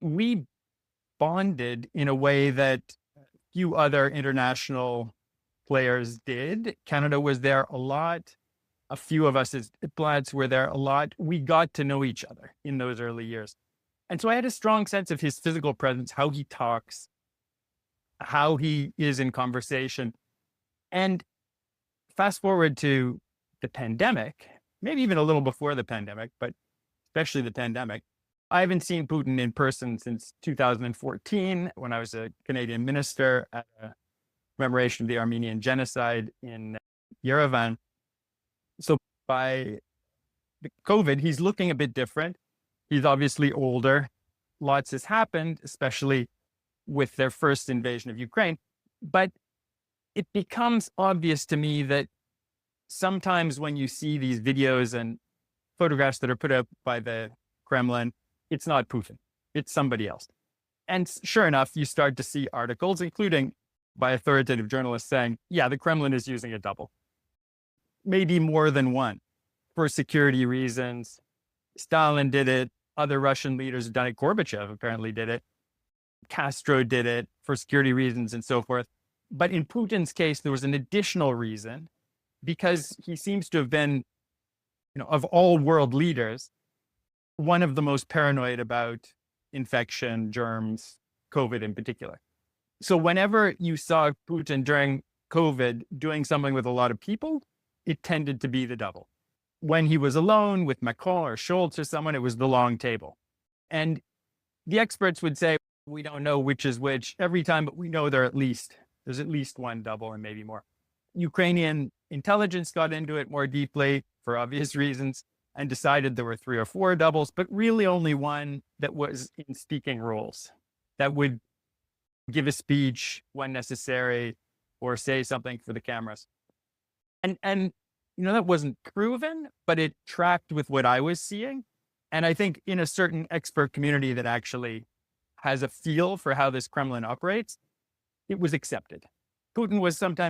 we bonded in a way that few other international players did. Canada was there a lot. A few of us as diplomats were there a lot. We got to know each other in those early years. And so I had a strong sense of his physical presence, how he talks, how he is in conversation. And fast forward to the pandemic, maybe even a little before the pandemic, but especially the pandemic. I haven't seen Putin in person since 2014 when I was a Canadian minister at a commemoration of the Armenian genocide in Yerevan. So by the COVID, he's looking a bit different. He's obviously older. Lots has happened, especially with their first invasion of Ukraine. But it becomes obvious to me that sometimes when you see these videos and photographs that are put up by the Kremlin, it's not Putin, it's somebody else. And sure enough, you start to see articles, including by authoritative journalists saying, yeah, the Kremlin is using a double, maybe more than one, for security reasons. Stalin did it. Other Russian leaders have done it. Gorbachev apparently did it. Castro did it for security reasons and so forth. But in Putin's case, there was an additional reason because he seems to have been, of all world leaders, one of the most paranoid about infection, germs, COVID in particular. So whenever you saw Putin during COVID doing something with a lot of people, it tended to be the double. When he was alone with Macron or Scholz or someone, it was the long table. And the experts would say, we don't know which is which every time, but we know there's at least one double and maybe more. Ukrainian intelligence got into it more deeply for obvious reasons and decided there were 3 or 4 doubles, but really only one that was in speaking roles, that would give a speech when necessary or say something for the cameras. And that wasn't proven, but it tracked with what I was seeing. And I think in a certain expert community that actually has a feel for how this Kremlin operates, it was accepted. Putin was sometimes